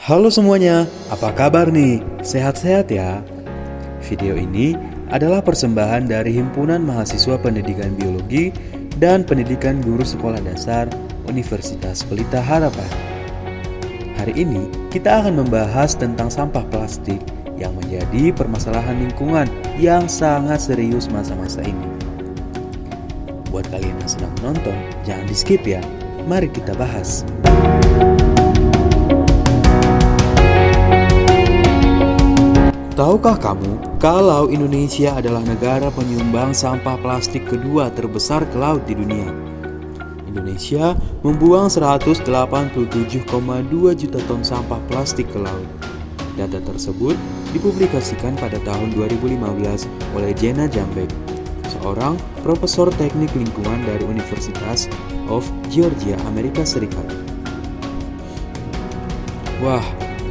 Halo semuanya, apa kabar nih? Sehat-sehat ya? Video ini adalah persembahan dari Himpunan Mahasiswa Pendidikan Biologi dan Pendidikan Guru Sekolah Dasar Universitas Pelita Harapan. Hari ini kita akan membahas tentang sampah plastik yang menjadi permasalahan lingkungan yang sangat serius masa-masa ini. Buat kalian yang sedang menonton, jangan di skip ya. Mari kita bahas. Tahukah kamu kalau Indonesia adalah negara penyumbang sampah plastik kedua terbesar ke laut di dunia? Indonesia membuang 187,2 juta ton sampah plastik ke laut. Data tersebut dipublikasikan pada tahun 2015 oleh Jenna Jambek, seorang profesor teknik lingkungan dari University of Georgia, Amerika Serikat. Wah,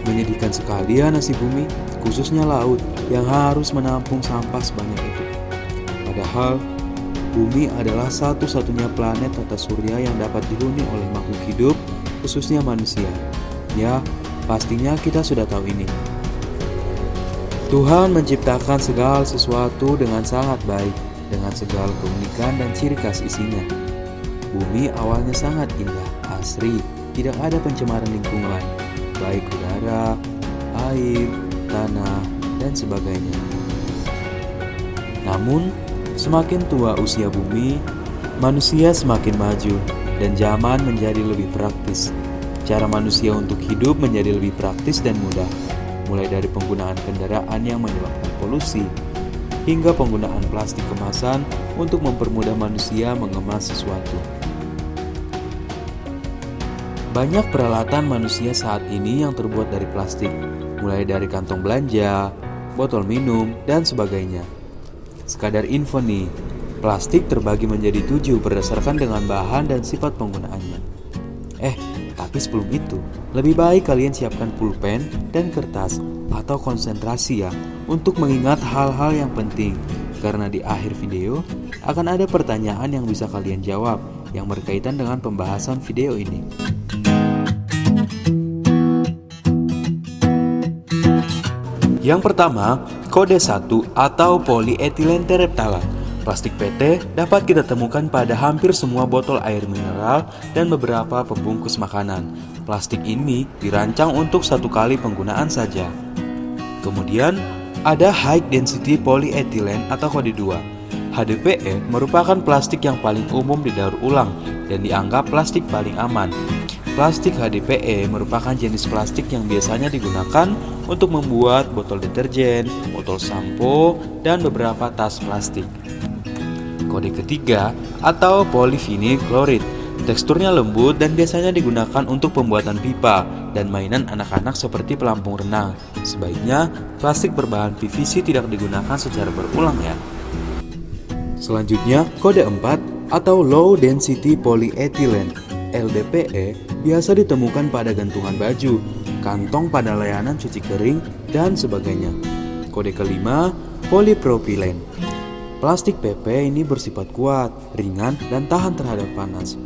menyedihkan sekali ya nasib bumi, khususnya laut yang harus menampung sampah sebanyak itu. Padahal, bumi adalah satu-satunya planet tata surya yang dapat dihuni oleh makhluk hidup, khususnya manusia. Ya, pastinya kita sudah tahu ini. Tuhan menciptakan segala sesuatu dengan sangat baik, dengan segala keunikan dan ciri khas isinya. Bumi awalnya sangat indah, asri, tidak ada pencemaran lingkungan, baik udara, air, tanah, dan sebagainya. Namun, semakin tua usia bumi, manusia semakin maju dan zaman menjadi lebih praktis. Cara manusia untuk hidup menjadi lebih praktis dan mudah, mulai dari penggunaan kendaraan yang menyebabkan polusi, hingga penggunaan plastik kemasan untuk mempermudah manusia mengemas sesuatu. Banyak peralatan manusia saat ini yang terbuat dari plastik, mulai dari kantong belanja, botol minum, dan sebagainya. Sekadar info nih, plastik terbagi menjadi 7 berdasarkan dengan bahan dan sifat penggunaannya. Tapi sebelum itu, lebih baik kalian siapkan pulpen dan kertas atau konsentrasi ya, untuk mengingat hal-hal yang penting. Karena di akhir video, akan ada pertanyaan yang bisa kalian jawab yang berkaitan dengan pembahasan video ini. Yang pertama, kode 1 atau polyethylene terephthalate. Plastik PT dapat kita temukan pada hampir semua botol air mineral dan beberapa pembungkus makanan. Plastik ini dirancang untuk satu kali penggunaan saja. Kemudian, ada high density polyethylene atau kode 2. HDPE merupakan plastik yang paling umum didaur ulang dan dianggap plastik paling aman. Plastik HDPE merupakan jenis plastik yang biasanya digunakan untuk membuat botol deterjen, botol sampo, dan beberapa tas plastik. Kode ketiga atau polyvinyl chloride. Teksturnya lembut dan biasanya digunakan untuk pembuatan pipa dan mainan anak-anak seperti pelampung renang. Sebaiknya plastik berbahan PVC tidak digunakan secara berulang ya. Selanjutnya, kode 4 atau low density polyethylene LDPE biasa ditemukan pada gantungan baju, kantong pada layanan cuci kering, dan sebagainya. Kode kelima, polypropylen. Plastik PP ini bersifat kuat, ringan, dan tahan terhadap panas.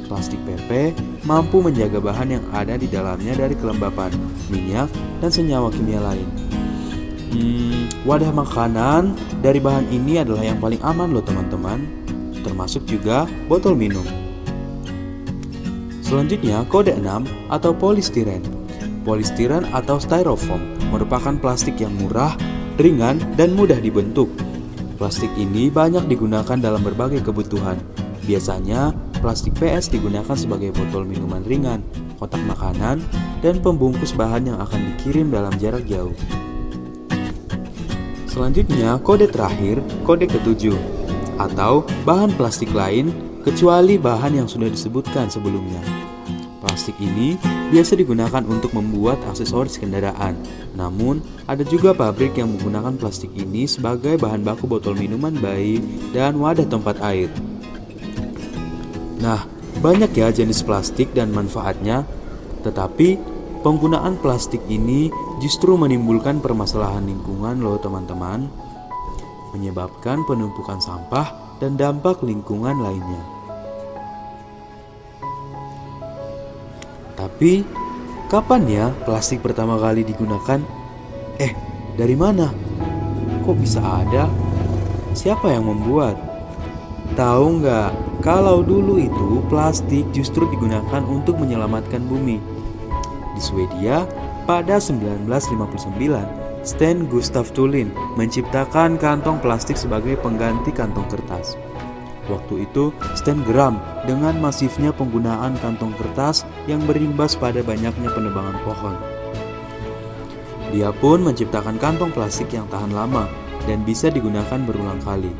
Plastik PP mampu menjaga bahan yang ada di dalamnya dari kelembapan, minyak, dan senyawa kimia lain. Wadah makanan dari bahan ini adalah yang paling aman loh teman-teman, termasuk juga botol minum. Selanjutnya, kode 6 atau polystiren. Polystiren atau styrofoam merupakan plastik yang murah, ringan, dan mudah dibentuk. Plastik ini banyak digunakan dalam berbagai kebutuhan. Biasanya, plastik PS digunakan sebagai botol minuman ringan, kotak makanan, dan pembungkus bahan yang akan dikirim dalam jarak jauh. Selanjutnya, kode terakhir, kode ke-7 atau bahan plastik lain kecuali bahan yang sudah disebutkan sebelumnya. Plastik ini biasa digunakan untuk membuat aksesoris kendaraan. Namun, ada juga pabrik yang menggunakan plastik ini sebagai bahan baku botol minuman bayi dan wadah tempat air. Nah, banyak ya jenis plastik dan manfaatnya. Tetapi, penggunaan plastik ini justru menimbulkan permasalahan lingkungan loh teman-teman. Menyebabkan penumpukan sampah dan dampak lingkungan lainnya. Tapi Kapan ya plastik pertama kali digunakan? Dari mana? Kok bisa ada? Siapa yang membuat? Tahu nggak, kalau dulu itu plastik justru digunakan untuk menyelamatkan bumi. Di Swedia, pada 1959, Sten Gustaf Thulin menciptakan kantong plastik sebagai pengganti kantong kertas. Waktu itu, Sten geram dengan masifnya penggunaan kantong kertas yang berimbas pada banyaknya penebangan pohon. Dia pun menciptakan kantong plastik yang tahan lama dan bisa digunakan berulang kali.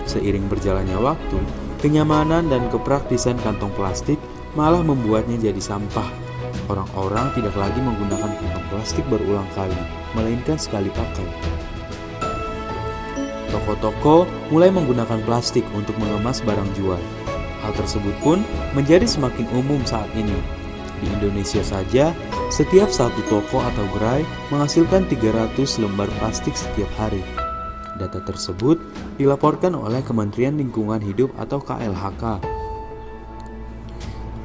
Seiring berjalannya waktu, kenyamanan dan kepraktisan kantong plastik malah membuatnya jadi sampah. Orang-orang tidak lagi menggunakan kantong plastik berulang kali, melainkan sekali pakai. Toko-toko mulai menggunakan plastik untuk mengemas barang jual. Hal tersebut pun menjadi semakin umum saat ini. Di Indonesia saja, setiap satu toko atau gerai menghasilkan 300 lembar plastik setiap hari. Data tersebut dilaporkan oleh Kementerian Lingkungan Hidup atau KLHK.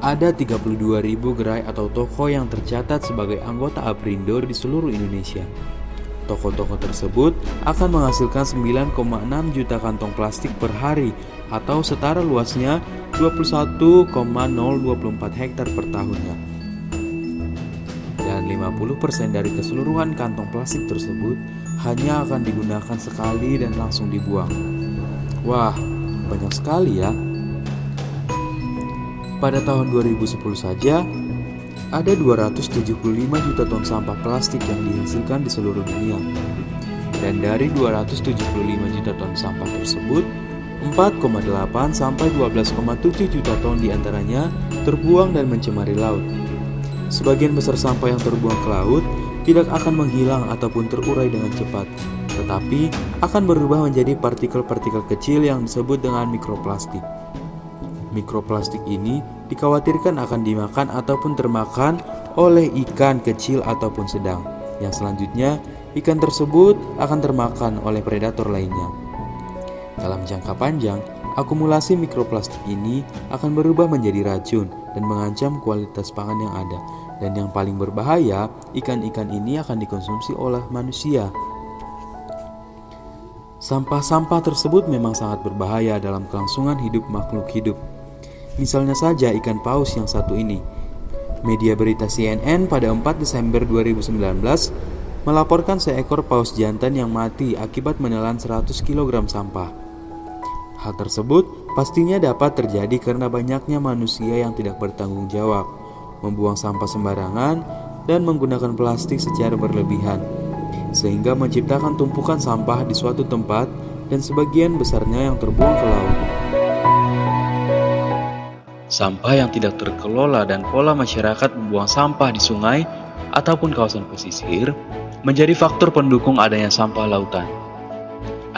Ada 32.000 gerai atau toko yang tercatat sebagai anggota Aprindo di seluruh Indonesia. Toko-toko tersebut akan menghasilkan 9,6 juta kantong plastik per hari atau setara luasnya 21,024 hektar per tahunnya. Dan 50% dari keseluruhan kantong plastik tersebut hanya akan digunakan sekali dan langsung dibuang. Wah, banyak sekali ya. Pada tahun 2010 saja, ada 275 juta ton sampah plastik yang dihasilkan di seluruh dunia. Dan dari 275 juta ton sampah tersebut, 4,8 sampai 12,7 juta ton diantaranya terbuang dan mencemari laut. Sebagian besar sampah yang terbuang ke laut tidak akan menghilang ataupun terurai dengan cepat, tetapi akan berubah menjadi partikel-partikel kecil yang disebut dengan mikroplastik. Mikroplastik ini dikhawatirkan akan dimakan ataupun termakan oleh ikan kecil ataupun sedang, yang selanjutnya ikan tersebut akan termakan oleh predator lainnya. Dalam jangka panjang, akumulasi mikroplastik ini akan berubah menjadi racun dan mengancam kualitas pangan yang ada. Dan yang paling berbahaya, ikan-ikan ini akan dikonsumsi oleh manusia. Sampah-sampah tersebut memang sangat berbahaya dalam kelangsungan hidup makhluk hidup. Misalnya saja ikan paus yang satu ini. Media berita CNN pada 4 Desember 2019 melaporkan seekor paus jantan yang mati akibat menelan 100 kg sampah. Hal tersebut pastinya dapat terjadi karena banyaknya manusia yang tidak bertanggung jawab, membuang sampah sembarangan, dan menggunakan plastik secara berlebihan, sehingga menciptakan tumpukan sampah di suatu tempat dan sebagian besarnya yang terbuang ke laut. Sampah yang tidak terkelola dan pola masyarakat membuang sampah di sungai ataupun kawasan pesisir menjadi faktor pendukung adanya sampah lautan.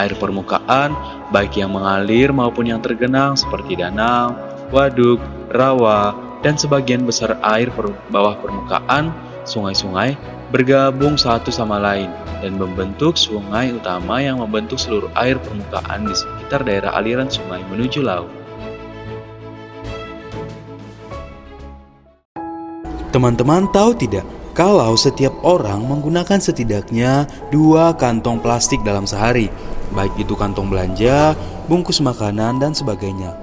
Air permukaan, baik yang mengalir maupun yang tergenang seperti danau, waduk, rawa, dan sebagian besar air bawah permukaan, sungai-sungai, bergabung satu sama lain dan membentuk sungai utama yang membentuk seluruh air permukaan di sekitar daerah aliran sungai menuju laut. Teman-teman tahu tidak, kalau setiap orang menggunakan setidaknya 2 kantong plastik dalam sehari, baik itu kantong belanja, bungkus makanan, dan sebagainya.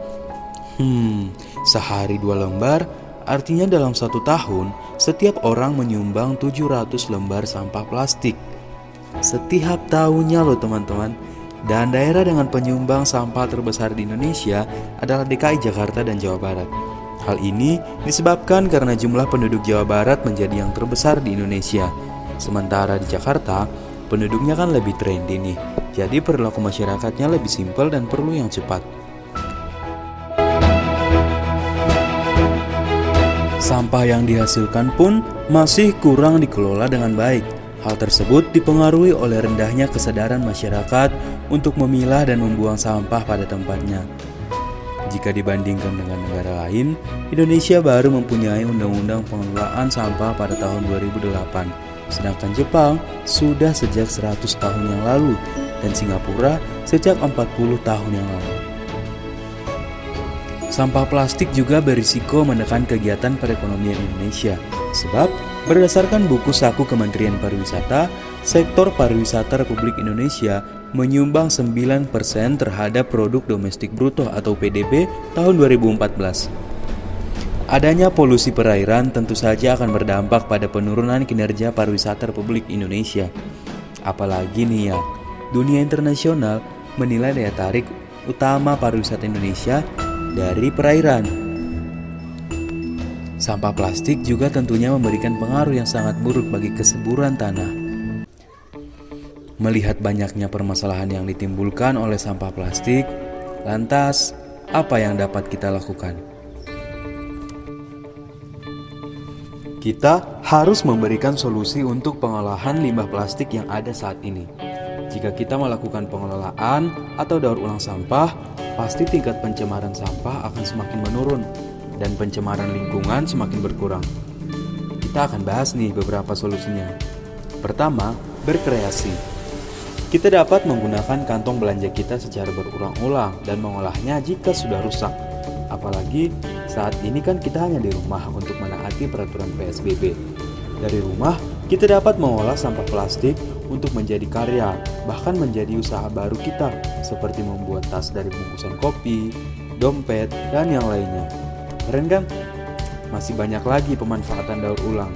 Sehari 2 lembar, artinya dalam 1 tahun, setiap orang menyumbang 700 lembar sampah plastik. Setiap tahunnya loh teman-teman. Dan daerah dengan penyumbang sampah terbesar di Indonesia adalah DKI Jakarta dan Jawa Barat. Hal ini disebabkan karena jumlah penduduk Jawa Barat menjadi yang terbesar di Indonesia. Sementara di Jakarta, penduduknya kan lebih trendy nih. Jadi perilaku masyarakatnya lebih simpel dan perlu yang cepat. Sampah yang dihasilkan pun masih kurang dikelola dengan baik. Hal tersebut dipengaruhi oleh rendahnya kesadaran masyarakat untuk memilah dan membuang sampah pada tempatnya. Jika dibandingkan dengan negara lain, Indonesia baru mempunyai Undang-Undang Pengelolaan Sampah pada tahun 2008, sedangkan Jepang sudah sejak 100 tahun yang lalu dan Singapura sejak 40 tahun yang lalu. Sampah plastik juga berisiko menekan kegiatan perekonomian Indonesia, sebab Berdasarkan buku saku Kementerian Pariwisata, sektor pariwisata Republik Indonesia menyumbang 9% terhadap produk domestik bruto atau PDB tahun 2014. Adanya polusi perairan tentu saja akan berdampak pada penurunan kinerja pariwisata Republik Indonesia. Apalagi nih ya, dunia internasional menilai daya tarik utama pariwisata Indonesia dari perairan. Sampah plastik juga tentunya memberikan pengaruh yang sangat buruk bagi kesuburan tanah. Melihat banyaknya permasalahan yang ditimbulkan oleh sampah plastik, lantas apa yang dapat kita lakukan? Kita harus memberikan solusi untuk pengolahan limbah plastik yang ada saat ini. Jika kita melakukan pengelolaan atau daur ulang sampah, pasti tingkat pencemaran sampah akan semakin menurun dan pencemaran lingkungan semakin berkurang. Kita akan bahas nih beberapa solusinya. Pertama, berkreasi. Kita dapat menggunakan kantong belanja kita secara berulang-ulang dan mengolahnya jika sudah rusak. Apalagi saat ini kan kita hanya di rumah untuk menaati peraturan PSBB. Dari rumah, kita dapat mengolah sampah plastik untuk menjadi karya, bahkan menjadi usaha baru kita, seperti membuat tas dari bungkusan kopi, dompet, dan yang lainnya. Keren kan? Masih banyak lagi pemanfaatan daur ulang.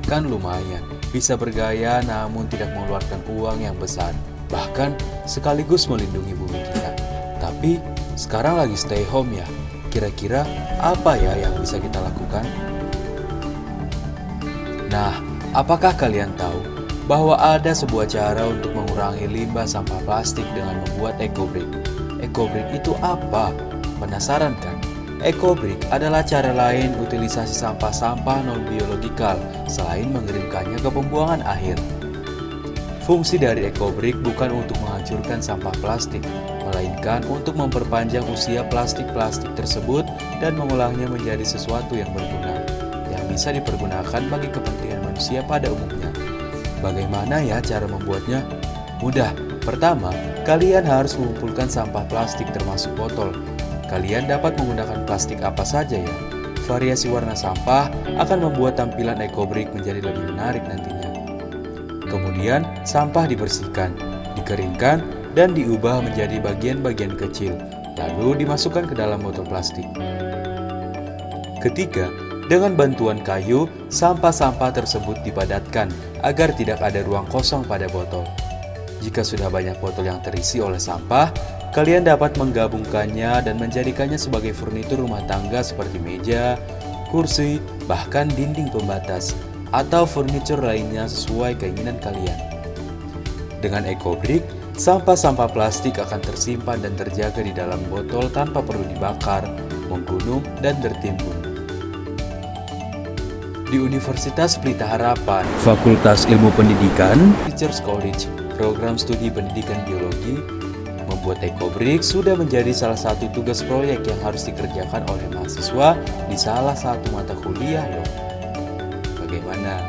Kan lumayan, bisa bergaya namun tidak mengeluarkan uang yang besar. Bahkan sekaligus melindungi bumi kita. Tapi sekarang lagi stay home ya. Kira-kira apa ya yang bisa kita lakukan? Nah, apakah kalian tahu bahwa ada sebuah cara untuk mengurangi limbah sampah plastik dengan membuat eco-brick? Eco-brick itu apa? Penasaran kan? Eco-brick adalah cara lain utilisasi sampah-sampah non-biologikal selain mengirimkannya ke pembuangan akhir. Fungsi dari eco-brick bukan untuk menghancurkan sampah plastik, melainkan untuk memperpanjang usia plastik-plastik tersebut dan mengolahnya menjadi sesuatu yang berguna, yang bisa dipergunakan bagi kepentingan manusia pada umumnya. Bagaimana ya cara membuatnya? Mudah. Pertama, kalian harus mengumpulkan sampah plastik termasuk botol. Kalian dapat menggunakan plastik apa saja ya. Variasi warna sampah akan membuat tampilan eco-brick menjadi lebih menarik nantinya. Kemudian, sampah dibersihkan, dikeringkan, dan diubah menjadi bagian-bagian kecil, lalu dimasukkan ke dalam botol plastik. Ketiga, dengan bantuan kayu, sampah-sampah tersebut dipadatkan agar tidak ada ruang kosong pada botol. Jika sudah banyak botol yang terisi oleh sampah, kalian dapat menggabungkannya dan menjadikannya sebagai furnitur rumah tangga seperti meja, kursi, bahkan dinding pembatas, atau furnitur lainnya sesuai keinginan kalian. Dengan eco-brick, sampah-sampah plastik akan tersimpan dan terjaga di dalam botol tanpa perlu dibakar, menggunung, dan tertimbun. Di Universitas Pelita Harapan, Fakultas Ilmu Pendidikan, Teachers College, Program Studi Pendidikan Biologi, membuat eco-brick sudah menjadi salah satu tugas proyek yang harus dikerjakan oleh mahasiswa di salah satu mata kuliah loh. Bagaimana?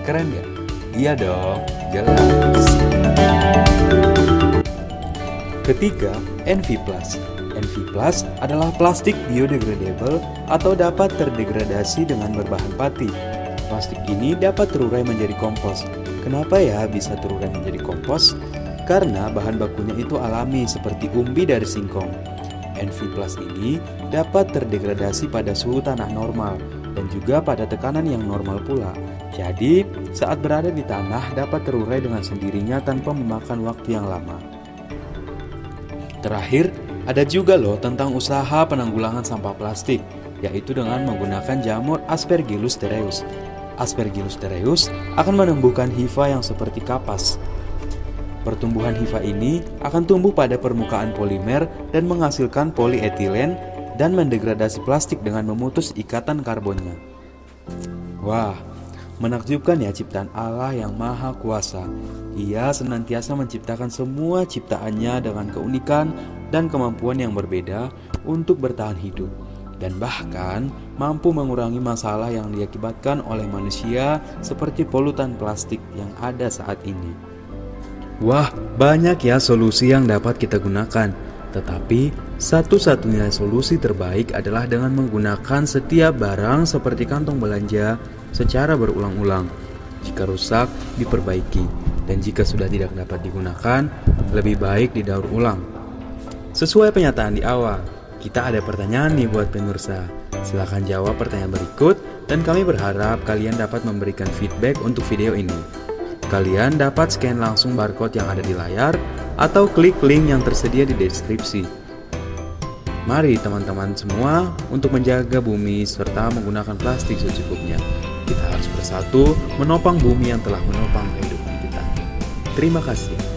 Keren ya? Iya dong, jelas. Ketiga, NV+. NV+ adalah plastik biodegradable atau dapat terdegradasi dengan berbahan pati. Plastik ini dapat terurai menjadi kompos. Kenapa ya bisa terurai menjadi kompos? Karena bahan bakunya itu alami seperti umbi dari singkong. NV+ ini dapat terdegradasi pada suhu tanah normal dan juga pada tekanan yang normal pula. Jadi, saat berada di tanah dapat terurai dengan sendirinya tanpa memakan waktu yang lama. Terakhir, ada juga loh tentang usaha penanggulangan sampah plastik, yaitu dengan menggunakan jamur Aspergillus terreus. Aspergillus terreus akan menumbuhkan hifa yang seperti kapas. Pertumbuhan hifa ini akan tumbuh pada permukaan polimer dan menghasilkan polietilen dan mendegradasi plastik dengan memutus ikatan karbonnya. Wah, menakjubkan ya ciptaan Allah yang Maha Kuasa. Ia senantiasa menciptakan semua ciptaannya dengan keunikan dan kemampuan yang berbeda untuk bertahan hidup, dan bahkan mampu mengurangi masalah yang diakibatkan oleh manusia seperti polutan plastik yang ada saat ini. Wah, banyak ya solusi yang dapat kita gunakan. Tetapi, satu-satunya solusi terbaik adalah dengan menggunakan setiap barang seperti kantong belanja, secara berulang-ulang. Jika rusak, diperbaiki, dan jika sudah tidak dapat digunakan, lebih baik didaur ulang. Sesuai pernyataan di awal, kita ada pertanyaan nih buat pemirsa. Silakan jawab pertanyaan berikut dan kami berharap kalian dapat memberikan feedback untuk video ini. Kalian dapat scan langsung barcode yang ada di layar atau klik link yang tersedia di deskripsi. Mari teman-teman semua untuk menjaga bumi serta menggunakan plastik secukupnya. Kita harus bersatu menopang bumi yang telah menopang kehidupan kita. Terima kasih.